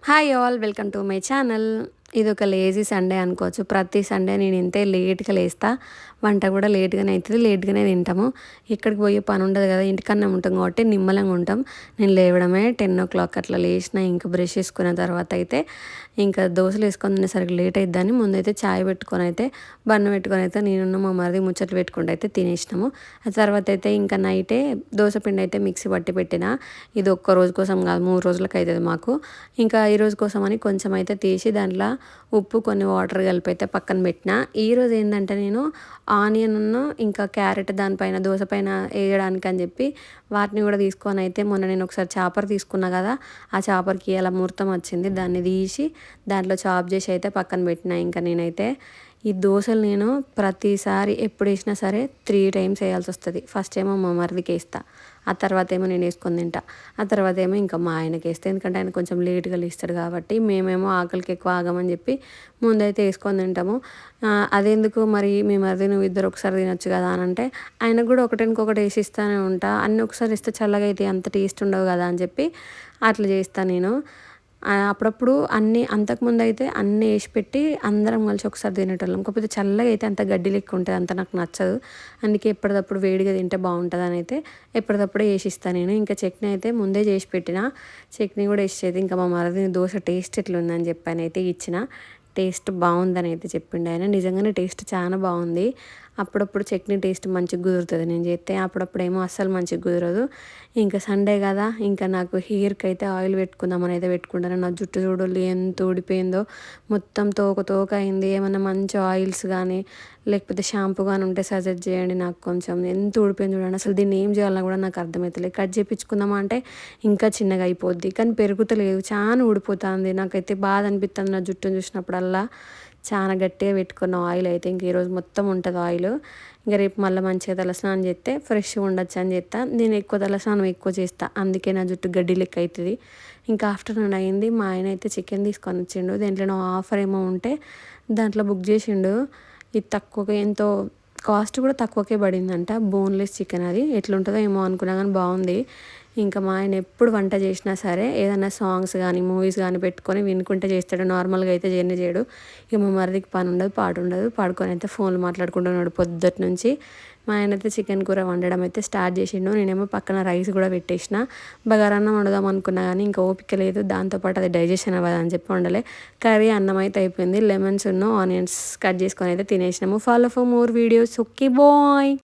Hi all welcome to my channel. ఇది ఒక lazy Sunday అనుకోవచ్చు. ప్రతి సండే నేను ఇంతే లేట్గా లేస్తా, వంట కూడా లేట్గానే అవుతుంది, లేట్గానే తింటాము. ఎక్కడికి పోయే పని ఉండదు కదా, ఇంటికన్నా ఉంటాం కాబట్టి నిమ్మలంగా ఉంటాం. నేను లేవడమే 10 o'clock అట్లా లేచిన, ఇంకా బ్రష్ చేసుకున్న తర్వాత అయితే ఇంకా దోశలు వేసుకొని తినేసరికి లేట్ అయిద్దని ముందైతే చాయ్ పెట్టుకొని అయితే బన్ను పెట్టుకొని అయితే నేను మా మరిది ముచ్చట్లు పెట్టుకుంటూ అయితే తినేసినాము. ఆ తర్వాత అయితే ఇంకా నైటే దోశ పిండి అయితే మిక్సీ పట్టి పెట్టిన. ఇది ఒక్క రోజు కోసం కాదు, 3 రోజులకు అవుతుంది మాకు. ఇంకా ఈరోజు కోసం అని కొంచెం అయితే తీసి దాంట్లో ఉప్పు కొన్ని వాటర్ కలిపి అయితే పక్కన పెట్టిన. ఈరోజు ఏంటంటే నేను ఆనియన్ ఇంకా క్యారెట్ దానిపైన దోశ పైన వేయడానికి అని చెప్పి వాటిని కూడా తీసుకొని అయితే మొన్న నేను ఒకసారి చాపర్ తీసుకున్నా కదా, ఆ చాపర్కి అలా ముహూర్తం వచ్చింది, దాన్ని తీసి దాంట్లో చాప్ చేసి అయితే పక్కన పెట్టిన. ఇంకా నేనైతే ఈ దోశలు నేను ప్రతిసారి ఎప్పుడు వేసినా సరే 3 times వేయాల్సి వస్తుంది. ఫస్ట్ ఏమో మా మరిదికి వేస్తా, ఆ తర్వాత ఏమో నేను వేసుకొని తింటా, ఆ తర్వాత ఏమో ఇంకా మా ఆయనకి వేస్తే, ఎందుకంటే ఆయన కొంచెం లేట్గా లేస్తాడు కాబట్టి. మేమేమో ఆకలికి ఎక్కువ ఆగమని చెప్పి ముందైతే వేసుకొని తింటాము. అదెందుకు మరి మీ మరిది నువ్వు ఇద్దరు ఒకసారి తినొచ్చు కదా అని అంటే, ఆయనకు కూడా ఒకటి వేసి ఇస్తూనే ఉంటా. అన్నీ ఒకసారి ఇస్తే చల్లగా అయితే అంత టేస్ట్ ఉండవు కదా అని చెప్పి అట్లా చేస్తాను నేను. అప్పుడప్పుడు అన్నీ అంతకుముందు అయితే అన్నీ వేసి పెట్టి అందరం కలిసి ఒకసారి తినేటోళ్ళం. కాకపోతే చల్లగా అయితే అంత గడ్డి లెక్క ఉంటుంది, అంత నాకు నచ్చదు. అందుకే ఎప్పటికప్పుడు వేడిగా తింటే బాగుంటుంది అని అయితే ఎప్పటికప్పుడే వేసి ఇస్తాను నేను. ఇంకా చట్నీ అయితే ముందే చేసి పెట్టిన, చట్నీ కూడా వేసేది. ఇంకా మా మరిది దోశ టేస్ట్ ఎట్లుందని చెప్పాను అయితే ఇచ్చిన. టేస్ట్ బాగుందని అయితే చెప్పిండు ఆయన. నిజంగానే టేస్ట్ చాలా బాగుంది. అప్పుడప్పుడు చట్నీ టేస్ట్ మంచిగా కుదురుతుంది నేను చేస్తే, అప్పుడప్పుడేమో అస్సలు మంచిగా కుదరదు. ఇంకా సండే కదా, ఇంకా నాకు హెయిర్కి అయితే ఆయిల్ పెట్టుకుందామని అయితే పెట్టుకుంటాను. నా జుట్టు చూడలు ఎంత ఊడిపోయిందో, మొత్తం తోక తోక అయింది. ఏమైనా మంచి ఆయిల్స్ కానీ లేకపోతే షాంపూ కానీ ఉంటే సజెస్ట్ చేయండి నాకు కొంచెం. ఎంత ఊడిపోయింది చూడండి, అసలు దీన్ని ఏం చేయాలన్నా కూడా నాకు అర్థమవుతలేదు. కట్ చేయించుకుందామా అంటే ఇంకా చిన్నగా అయిపోద్ది, కానీ పెరుగుతలేదు, చాలా ఊడిపోతుంది. నాకైతే బాధ అనిపిస్తుంది నా జుట్టును చూసినప్పుడల్లా. చాలా గట్టిగా పెట్టుకున్న ఆయిల్ అయితే ఇంక ఈరోజు మొత్తం ఉంటుంది ఆయిల్. ఇంకా రేపు మళ్ళీ మంచిగా తలస్నానం చేస్తే ఫ్రెష్గా ఉండొచ్చు అని చెప్తా. నేను ఎక్కువ తలస్నానం ఎక్కువ చేస్తా, అందుకే నా జుట్టు గడ్డి లెక్క అవుతుంది. ఇంకా ఆఫ్టర్నూన్ అయింది, మా ఆయన అయితే చికెన్ తీసుకొని వచ్చిండు. దేంట్లో ఆఫర్ ఏమో ఉంటే దాంట్లో బుక్ చేసిండు. ఇది తక్కువగా ఎంతో కాస్ట్ కూడా తక్కువకే పడిందంట. బోన్లెస్ చికెన్, అది ఎట్లుంటుందో ఏమో అనుకున్నా కానీ బాగుంది. ఇంకా మా ఆయన ఎప్పుడు వంట చేసినా సరే ఏదైనా సాంగ్స్ కానీ మూవీస్ కానీ పెట్టుకొని వినుకుంటే చేస్తాడు. నార్మల్గా అయితే జర్నీ చేయడు. ఇక మా మరిదికి పని ఉండదు, పాడు ఉండదు, పడుకొని అయితే ఫోన్లు మాట్లాడుకుంటున్నాడు పొద్దుటి నుంచి. మా ఆయన అయితే చికెన్ కూర వండడం అయితే స్టార్ట్ చేసిండు. నేనేమో పక్కన రైస్ కూడా పెట్టేసిన. బగారన్నం వండుదాం అనుకున్నా కానీ ఇంకా ఓపిక లేదు, దాంతోపాటు అది డైజెషన్ అవ్వదు అని చెప్పి వండలే. కర్రీ అన్నం అయితే అయిపోయింది. లెమన్స్ ఆనియన్స్ కట్ చేసుకొని అయితే తినేసినాము. Follow for more videos. Okay bye.